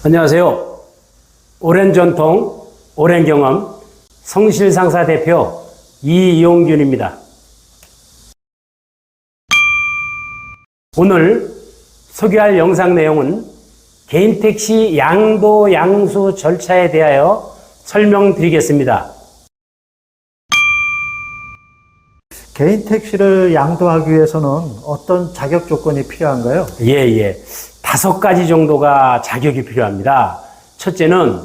안녕하세요. 오랜 전통, 오랜 경험, 성실상사 대표 이용균입니다. 오늘 소개할 영상 내용은 개인택시 양도 양수 절차에 대하여 설명드리겠습니다. 개인 택시를 양도하기 위해서는 어떤 자격 조건이 필요한가요? 예. 5가지 정도가 자격이 필요합니다. 첫째는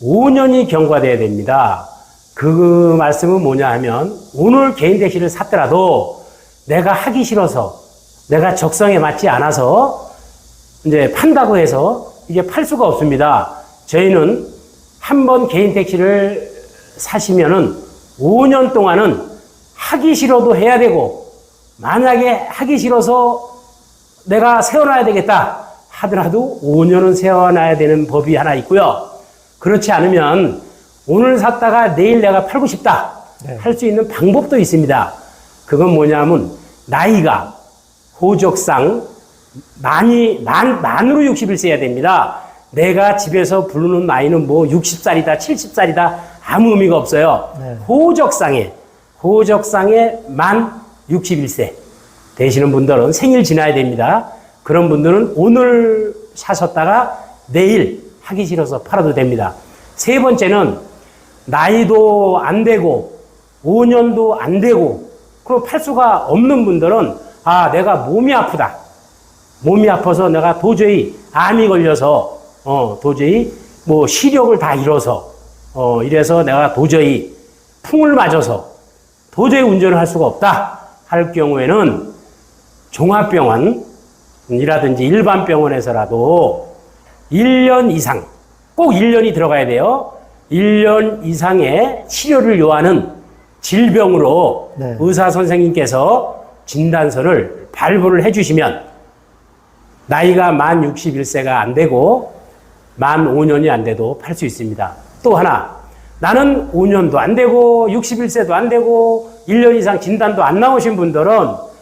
5년이 경과돼야 됩니다. 그 말씀은 뭐냐 하면 오늘 개인 택시를 샀더라도 내가 하기 싫어서 내가 적성에 맞지 않아서 이제 판다고 해서 이게 팔 수가 없습니다. 저희는 한번 개인 택시를 사시면은 5년 동안은 하기 싫어도 해야 되고, 만약에 하기 싫어서 내가 세워놔야 되겠다 하더라도 5년은 세워놔야 되는 법이 하나 있고요. 그렇지 않으면 오늘 샀다가 내일 내가 팔고 싶다 할 수 있는 방법도 있습니다. 그건 뭐냐면 나이가 호적상 만으로 60을 해야 됩니다. 내가 집에서 부르는 나이는 뭐 60살이다 70살이다 아무 의미가 없어요. 호적상에 만 61세 되시는 분들은 생일 지나야 됩니다. 그런 분들은 오늘 사셨다가 내일 하기 싫어서 팔아도 됩니다. 세 번째는 나이도 안 되고 5년도 안 되고 그리고 팔 수가 없는 분들은 내가 몸이 아프다. 몸이 아파서 내가 도저히 암이 걸려서 도저히 뭐 시력을 다 잃어서 이래서 내가 도저히 풍을 맞아서 도저히 운전을 할 수가 없다 할 경우에는 종합병원이라든지 일반 병원에서라도 1년 이상, 꼭 1년이 들어가야 돼요. 1년 이상의 치료를 요하는 질병으로 의사 선생님께서 진단서를 발부를 해주시면 나이가 만 61세가 안 되고 만 5년이 안 돼도 팔 수 있습니다. 또 하나, 나는 5년도 안 되고 61세도 안 되고 1년 이상 진단도 안 나오신 분들은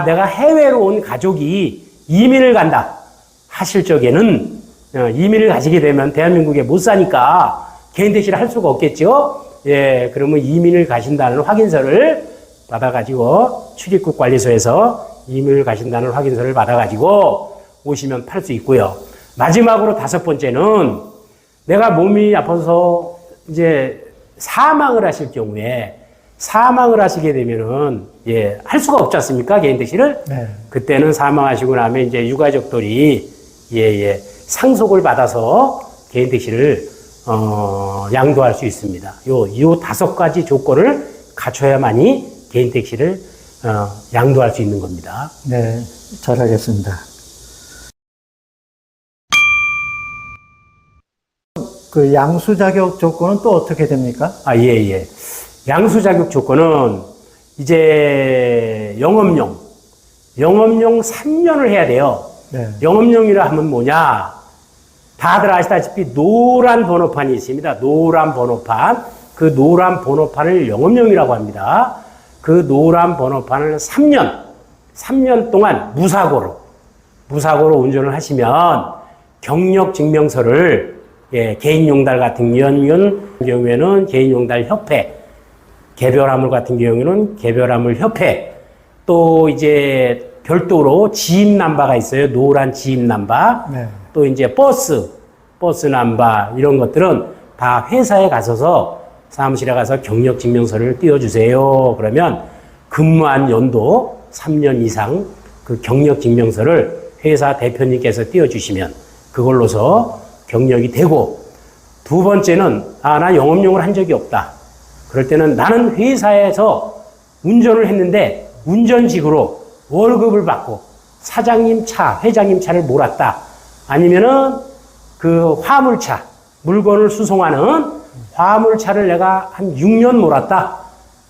내가 해외로 온 가족이 이민을 간다 하실 적에는 이민을 가시게 되면 대한민국에 못 사니까 개인 택시를 할 수가 없겠죠. 그러면 이민을 가신다는 확인서를 받아가지고 출입국 관리소에서 이민을 가신다는 확인서를 받아가지고 오시면 팔 수 있고요. 마지막으로 5번째는 내가 몸이 아파서 이제 사망을 하실 경우에 사망을 하시게 되면은 할 수가 없지 않습니까? 개인 택시를. 그때는 사망하시고 나면 이제 유가족들이 상속을 받아서 개인 택시를 양도할 수 있습니다. 요 5가지 조건을 갖춰야만이 개인 택시를 양도할 수 있는 겁니다. 네, 잘하겠습니다. 그 양수 자격 조건은 또 어떻게 됩니까? 양수 자격 조건은 이제 영업용 3년을 해야 돼요. 영업용이라 하면 뭐냐? 다들 아시다시피 노란 번호판이 있습니다. 노란 번호판. 그 노란 번호판을 영업용이라고 합니다. 그 노란 번호판을 3년 동안 무사고로 운전을 하시면 경력증명서를 개인용달 같은 경우에는 개인용달협회, 개별화물 같은 경우에는 개별화물협회, 또 이제 별도로 지입남바가 있어요. 노란 지입남바. 또 이제 버스 남바 이런 것들은 다 회사에 가셔서 사무실에 가서 경력증명서를 띄워주세요. 그러면 근무한 연도 3년 이상 그 경력증명서를 회사 대표님께서 띄워주시면 그걸로서 경력이 되고, 두 번째는 나 영업용을 한 적이 없다. 그럴 때는 나는 회사에서 운전을 했는데 운전직으로 월급을 받고 사장님 차, 회장님 차를 몰았다. 아니면은 그 화물차, 물건을 수송하는 화물차를 내가 한 6년 몰았다.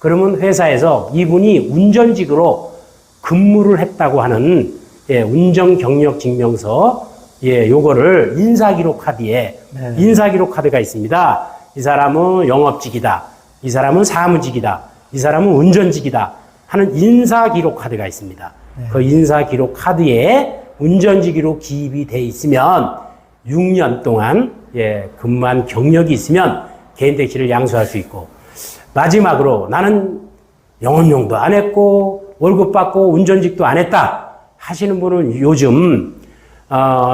그러면 회사에서 이분이 운전직으로 근무를 했다고 하는 운전 경력 증명서 요거를 인사기록 카드에 인사기록 카드가 있습니다. 이 사람은 영업직이다. 이 사람은 사무직이다. 이 사람은 운전직이다. 하는 인사기록 카드가 있습니다. 그 인사기록 카드에 운전직으로 기입이 돼 있으면 6년 동안 근무한 경력이 있으면 개인 택시를 양수할 수 있고, 마지막으로 나는 영업용도 안 했고 월급 받고 운전직도 안 했다 하시는 분은 요즘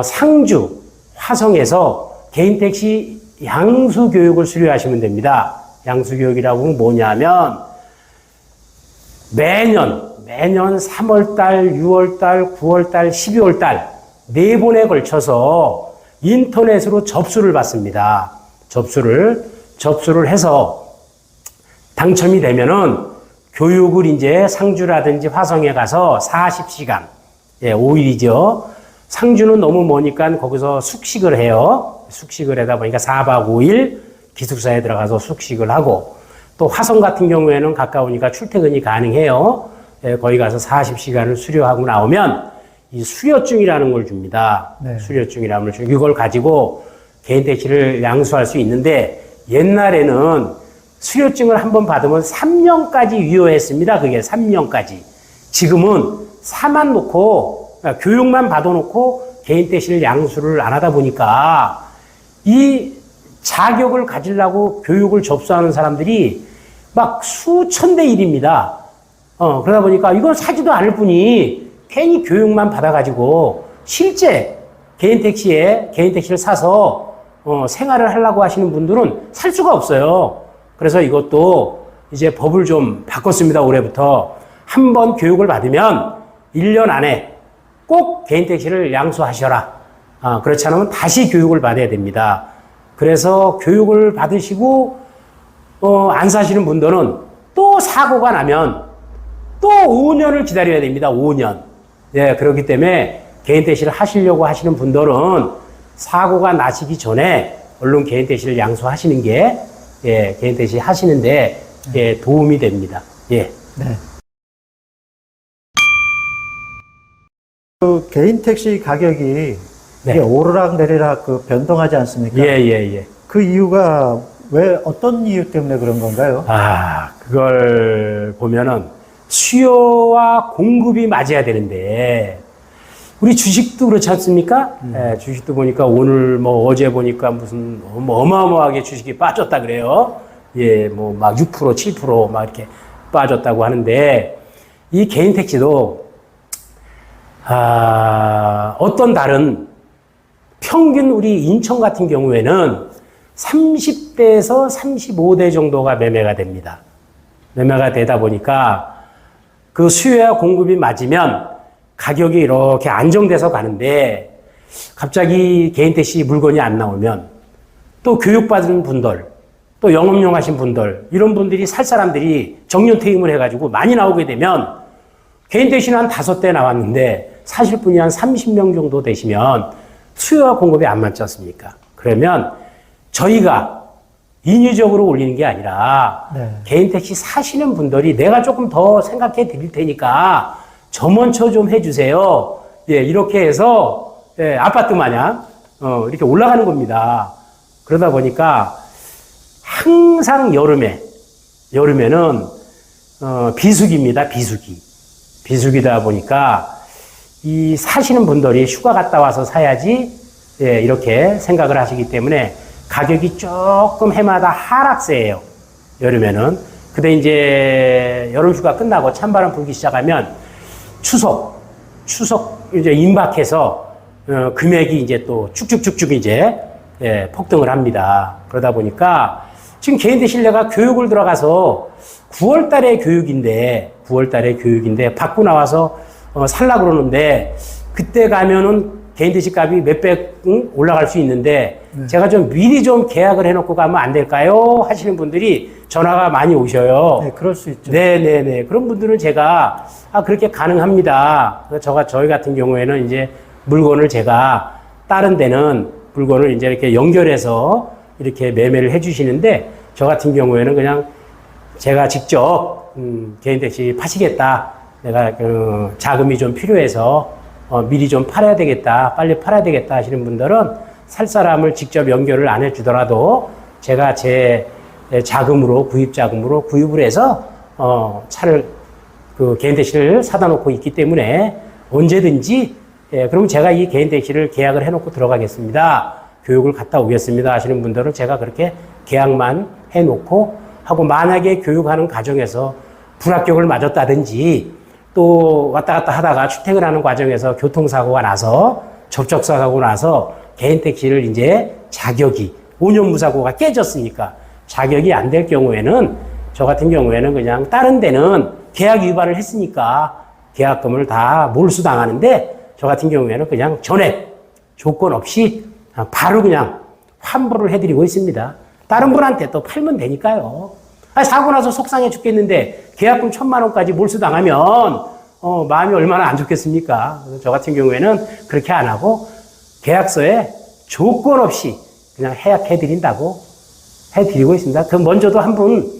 상주 화성에서 개인 택시 양수 교육을 수료하시면 됩니다. 양수 교육이라고 하면 뭐냐면 매년 3월달, 6월달, 9월달, 12월달 4번에 걸쳐서 인터넷으로 접수를 받습니다. 접수를 해서 당첨이 되면은 교육을 이제 상주라든지 화성에 가서 40시간, 5일이죠. 상주는 너무 머니까 거기서 숙식을 해요. 숙식을 하다 보니까 4박 5일 기숙사에 들어가서 숙식을 하고, 또 화성 같은 경우에는 가까우니까 출퇴근이 가능해요. 거기 가서 40시간을 수료하고 나오면 이 수료증이라는 걸 줍니다. 네. 수료증이라는 걸 주고, 이걸 가지고 개인 택시를 양수할 수 있는데, 옛날에는 수료증을 한번 받으면 3년까지 유효했습니다. 그게 3년까지. 지금은 4만 놓고, 그러니까 교육만 받아놓고 개인 택시를 양수를 안 하다 보니까 이 자격을 가지려고 교육을 접수하는 사람들이 막 수천 대 1입니다. 그러다 보니까 이건 사지도 않을 뿐이 괜히 교육만 받아가지고 실제 개인 택시를 사서 생활을 하려고 하시는 분들은 살 수가 없어요. 그래서 이것도 이제 법을 좀 바꿨습니다. 올해부터. 한 번 교육을 받으면 1년 안에 꼭 개인 택시를 양수하셔라. 그렇지 않으면 다시 교육을 받아야 됩니다. 그래서 교육을 받으시고 안 사시는 분들은 또 사고가 나면 또 5년을 기다려야 됩니다. 5년. 그렇기 때문에 개인 택시를 하시려고 하시는 분들은 사고가 나시기 전에 얼른 개인 택시를 양수하시는 게 개인 택시 하시는데 도움이 됩니다. 네. 그 개인 택시 가격이 이게 오르락 내리락 변동하지 않습니까? 그 이유가 왜 어떤 이유 때문에 그런 건가요? 그걸 보면은 수요와 공급이 맞아야 되는데, 우리 주식도 그렇지 않습니까? 주식도 보니까 오늘 어제 보니까 무슨 어마어마하게 주식이 빠졌다 그래요. 막 6%, 7% 이렇게 빠졌다고 하는데, 이 개인 택시도 어떤 달은 평균 우리 인천 같은 경우에는 30대에서 35대 정도가 매매가 됩니다. 매매가 되다 보니까 그 수요와 공급이 맞으면 가격이 이렇게 안정돼서 가는데, 갑자기 개인 택시 물건이 안 나오면 또 교육받은 분들, 또 영업용 하신 분들, 이런 분들이 살 사람들이 정년퇴임을 해가지고 많이 나오게 되면 개인 택시는 한 5대 나왔는데 사실 분이 한 30명 정도 되시면 수요와 공급이 안 맞지 않습니까? 그러면 저희가 인위적으로 올리는 게 아니라 개인 택시 사시는 분들이 내가 조금 더 생각해 드릴 테니까 저 먼저 좀 해주세요. 이렇게 해서 아파트 마냥 이렇게 올라가는 겁니다. 그러다 보니까 항상 여름에는 비수기입니다. 비수기다 보니까 이 사시는 분들이 휴가 갔다 와서 사야지 이렇게 생각을 하시기 때문에 가격이 조금 해마다 하락세예요. 여름에는. 근데 이제 여름 휴가 끝나고 찬바람 불기 시작하면 추석 이제 임박해서 금액이 이제 또 쭉쭉쭉쭉 이제 폭등을 합니다. 그러다 보니까 지금 개인 택시를 내가 교육을 들어가서 9월 달에 교육인데 받고 나와서 살라 그러는데, 그때 가면은 개인 택시 값이 몇백 올라갈 수 있는데 제가 좀 미리 좀 계약을 해놓고 가면 안 될까요? 하시는 분들이 전화가 많이 오셔요. 네, 그럴 수 있죠. 네네네. 그런 분들은 제가 그렇게 가능합니다. 저희 같은 경우에는 이제 물건을 제가 다른 데는 물건을 이제 이렇게 연결해서 이렇게 매매를 해주시는데, 저 같은 경우에는 그냥 제가 직접 개인 택시 파시겠다. 내가 자금이 좀 필요해서 미리 좀 팔아야 되겠다, 빨리 팔아야 되겠다 하시는 분들은 살 사람을 직접 연결을 안 해주더라도 제가 제 자금으로, 구입 자금으로 구입을 해서 차를 개인 택시를 사다 놓고 있기 때문에 언제든지 예, 그럼 제가 이 개인 택시를 계약을 해놓고 들어가겠습니다. 교육을 갔다 오겠습니다 하시는 분들은 제가 그렇게 계약만 해놓고 하고, 만약에 교육하는 과정에서 불합격을 맞았다든지 또 왔다 갔다 하다가 출퇴근을 하는 과정에서 교통사고가 나서 접촉사고가 나서 개인 택시를 이제 자격이 5년 무사고가 깨졌으니까 자격이 안 될 경우에는, 저 같은 경우에는 그냥 다른 데는 계약 위반을 했으니까 계약금을 다 몰수당하는데, 저 같은 경우에는 그냥 전액 조건 없이 바로 그냥 환불을 해드리고 있습니다. 다른 분한테 또 팔면 되니까요. 사고 나서 속상해 죽겠는데 계약금 1,000만 원까지 몰수당하면 마음이 얼마나 안 좋겠습니까? 그래서 저 같은 경우에는 그렇게 안 하고 계약서에 조건 없이 그냥 해약해드린다고 해드리고 있습니다. 그 먼저도 한 분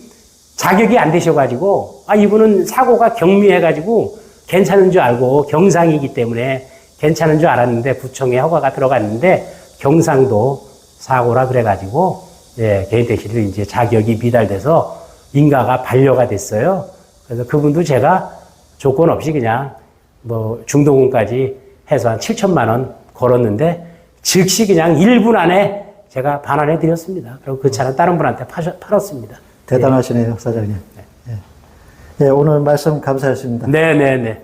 자격이 안 되셔가지고, 이분은 사고가 경미해가지고 괜찮은 줄 알고 경상이기 때문에 괜찮은 줄 알았는데 구청에 허가가 들어갔는데 경상도 사고라 그래가지고, 예, 개인 택시를 이제 자격이 미달돼서 인가가 반려가 됐어요. 그래서 그분도 제가 조건 없이 그냥 뭐 중도금까지 해서 한 7천만 원 걸었는데 즉시 그냥 1분 안에 제가 반환해 드렸습니다. 그리고 그 차는 다른 분한테 팔았습니다. 대단하시네요, 사장님. 네. 네, 오늘 말씀 감사했습니다. 네네네.